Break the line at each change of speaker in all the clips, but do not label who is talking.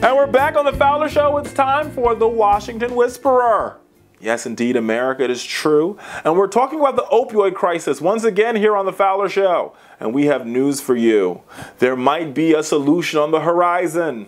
And we're back on the Fowler Show. It's time for the Washington Whisperer. Yes, indeed, America, it is true. And we're talking about the opioid crisis once again here on the Fowler Show. And we have news for you. There might be a solution on the horizon.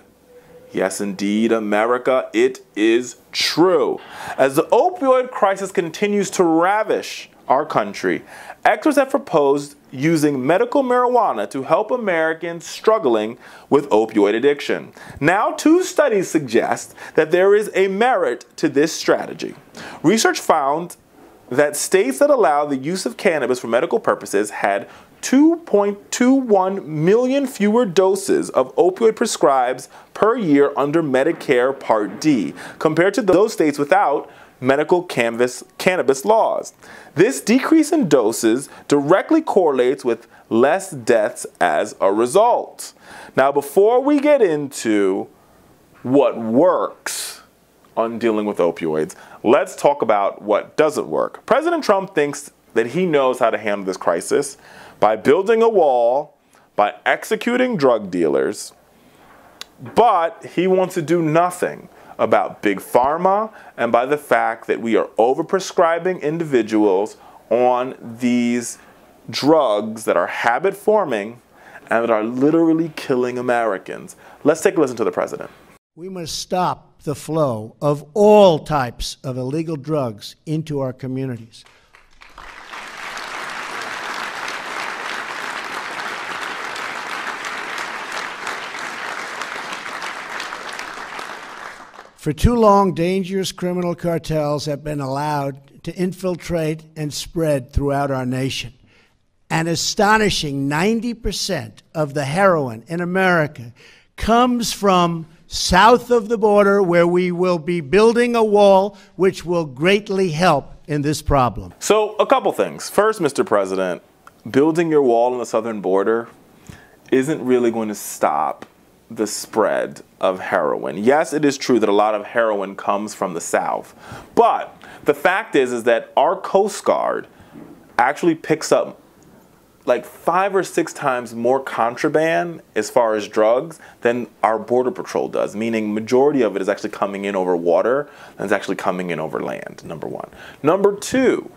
Yes, indeed, America, it is true. As the opioid crisis continues to ravish our country, experts have proposed using medical marijuana to help Americans struggling with opioid addiction. Now, 2 studies suggest that there is a merit to this strategy. Research found that states that allow the use of cannabis for medical purposes had 2.21 million fewer doses of opioid prescribed per year under Medicare Part D compared to those states without medical cannabis laws. This decrease in doses directly correlates with less deaths as a result. Now, before we get into what works on dealing with opioids, let's talk about what doesn't work. President Trump thinks that he knows how to handle this crisis by building a wall, by executing drug dealers, but he wants to do nothing about big pharma and by the fact that we are overprescribing individuals on these drugs that are habit-forming and that are literally killing Americans. Let's take a listen to the president.
We must stop the flow of all types of illegal drugs into our communities. For too long, dangerous criminal cartels have been allowed to infiltrate and spread throughout our nation. An astonishing 90% of the heroin in America comes from south of the border, where we will be building a wall which will greatly help in this problem.
So, a couple things. First, Mr. President, building your wall on the southern border isn't really going to stop the spread of heroin. Yes, it is true that a lot of heroin comes from the South, but the fact is that our Coast Guard actually picks up like 5 or 6 times more contraband as far as drugs than our Border Patrol does, meaning majority of it is actually coming in over water and it's actually coming in over land, number one. Number two,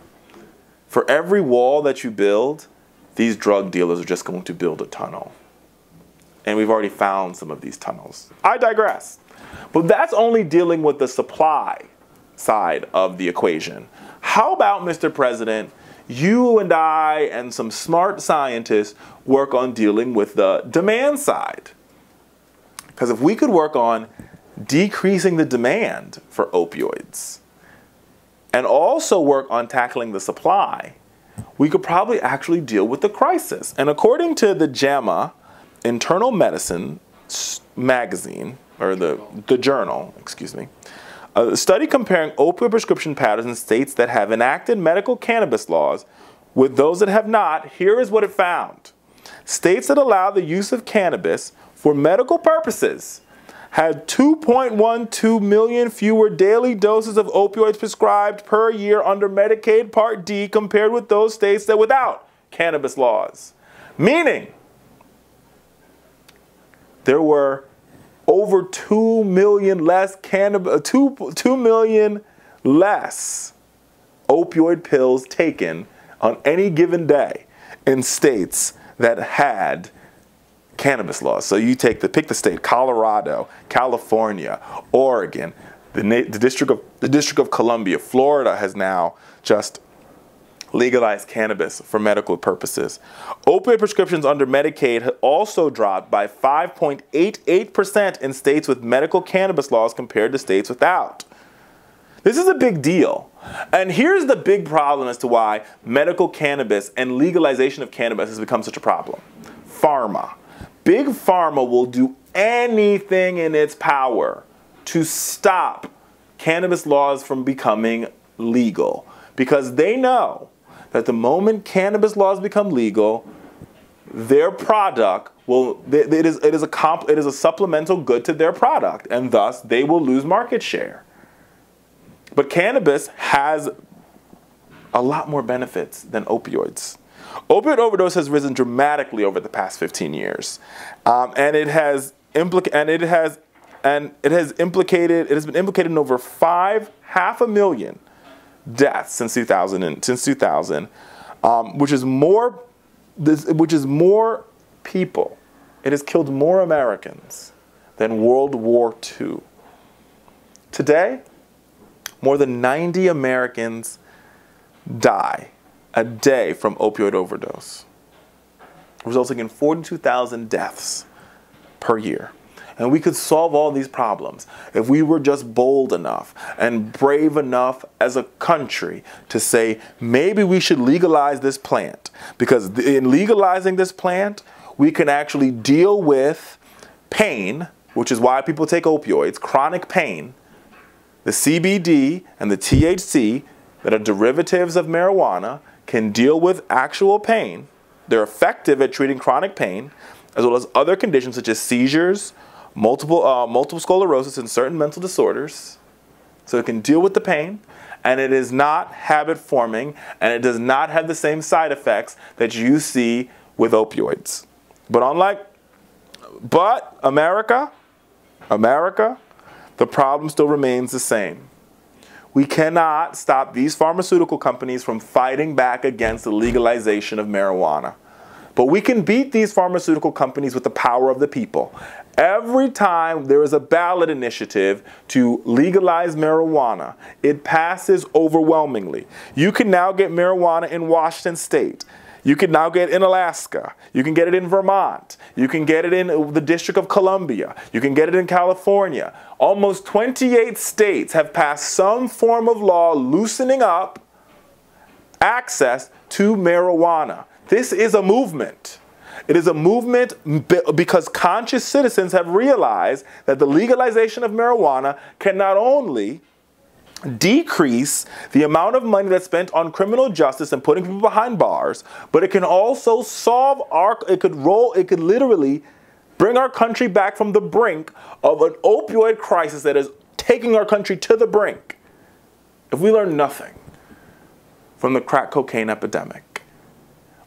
for every wall that you build, these drug dealers are just going to build a tunnel. And we've already found some of these tunnels. I digress. But that's only dealing with the supply side of the equation. How about, Mr. President, you and I and some smart scientists work on dealing with the demand side? Because if we could work on decreasing the demand for opioids and also work on tackling the supply, we could probably actually deal with the crisis. And according to the JAMA Internal Medicine magazine, or the journal, excuse me, a study comparing opioid prescription patterns in states that have enacted medical cannabis laws with those that have not, here is what it found. States that allow the use of cannabis for medical purposes had 2.12 million fewer daily doses of opioids prescribed per year under Medicaid Part D compared with those states that without cannabis laws. Meaning, there were over 2 million less 2 million less opioid pills taken on any given day in states that had cannabis laws. So you pick the state: Colorado, California, Oregon, the District of Columbia. Florida has now just legalized cannabis for medical purposes. Opioid prescriptions under Medicaid have also dropped by 5.88% in states with medical cannabis laws compared to states without. This is a big deal. And here's the big problem as to why medical cannabis and legalization of cannabis has become such a problem. Pharma. Big Pharma will do anything in its power to stop cannabis laws from becoming legal, because they know that the moment cannabis laws become legal, their product will, it is a supplemental good to their product, and thus they will lose market share. But cannabis has a lot more benefits than opioids. Opioid overdose has risen dramatically over the past 15 years, and it has and it has been implicated in over 500,000 deaths since 2000, which is more people. It has killed more Americans than World War II. Today, more than 90 Americans die a day from opioid overdose, resulting in 42,000 deaths per year. And we could solve all these problems if we were just bold enough and brave enough as a country to say, maybe we should legalize this plant. Because in legalizing this plant, we can actually deal with pain, which is why people take opioids, chronic pain. The CBD and the THC that are derivatives of marijuana can deal with actual pain. They're effective at treating chronic pain, as well as other conditions such as seizures, multiple sclerosis, and certain mental disorders. So it can deal with the pain, and it is not habit-forming, and it does not have the same side effects that you see with opioids. But America, the problem still remains the same. We cannot stop these pharmaceutical companies from fighting back against the legalization of marijuana. But we can beat these pharmaceutical companies with the power of the people. Every time there is a ballot initiative to legalize marijuana, it passes overwhelmingly. You can now get marijuana in Washington State. You can now get it in Alaska. You can get it in Vermont. You can get it in the District of Columbia. You can get it in California. Almost 28 states have passed some form of law loosening up access to marijuana. This is a movement. It is a movement because conscious citizens have realized that the legalization of marijuana can not only decrease the amount of money that's spent on criminal justice and putting people behind bars, but it can also solve it could literally bring our country back from the brink of an opioid crisis that is taking our country to the brink. If we learn nothing from the crack cocaine epidemic,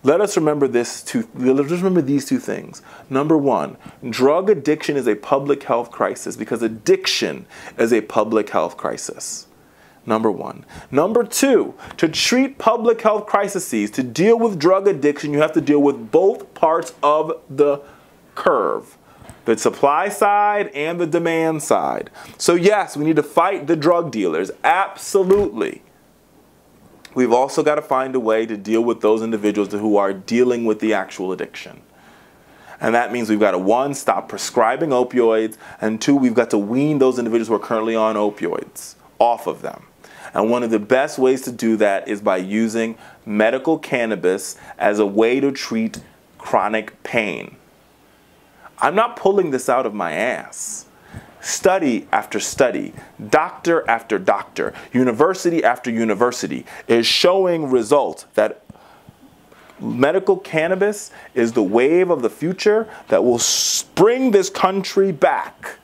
let us remember these two things. Number one, drug addiction is a public health crisis because addiction is a public health crisis. Number one. Number two, to treat public health crises, to deal with drug addiction, you have to deal with both parts of the curve, the supply side and the demand side. So yes, we need to fight the drug dealers, absolutely. We've also got to find a way to deal with those individuals who are dealing with the actual addiction. And that means we've got to, one, stop prescribing opioids, and two, we've got to wean those individuals who are currently on opioids off of them. And one of the best ways to do that is by using medical cannabis as a way to treat chronic pain. I'm not pulling this out of my ass. Study after study, doctor after doctor, university after university is showing results that medical cannabis is the wave of the future that will bring this country back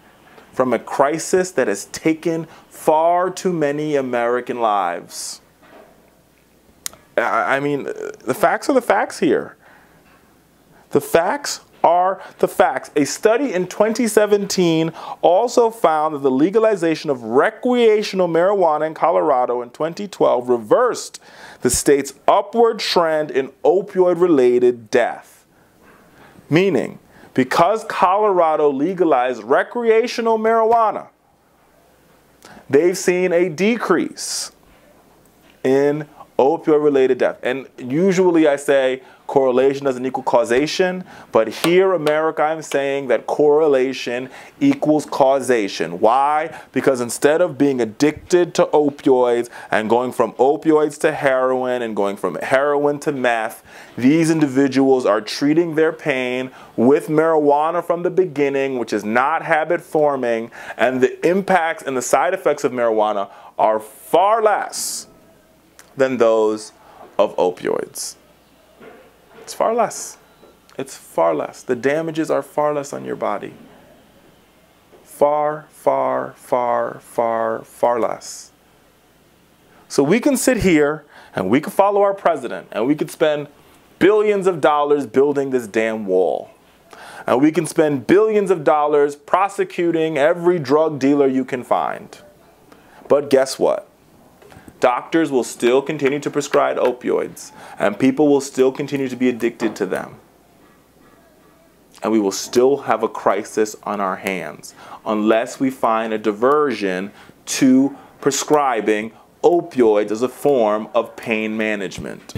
from a crisis that has taken far too many American lives. I mean, the facts are the facts here. The facts are the facts. A study in 2017 also found that the legalization of recreational marijuana in Colorado in 2012 reversed the state's upward trend in opioid-related death. Meaning, because Colorado legalized recreational marijuana, they've seen a decrease in opioid-related death. And usually I say correlation doesn't equal causation, but here, America, I'm saying that correlation equals causation. Why? Because instead of being addicted to opioids and going from opioids to heroin and going from heroin to meth, these individuals are treating their pain with marijuana from the beginning, which is not habit-forming, and the impacts and the side effects of marijuana are far less than those of opioids. It's far less. It's far less. The damages are far less on your body. Far, far, far, far, far less. So we can sit here and we can follow our president and we could spend billions of dollars building this damn wall. And we can spend billions of dollars prosecuting every drug dealer you can find. But guess what? Doctors will still continue to prescribe opioids, and people will still continue to be addicted to them. And we will still have a crisis on our hands unless we find a diversion to prescribing opioids as a form of pain management.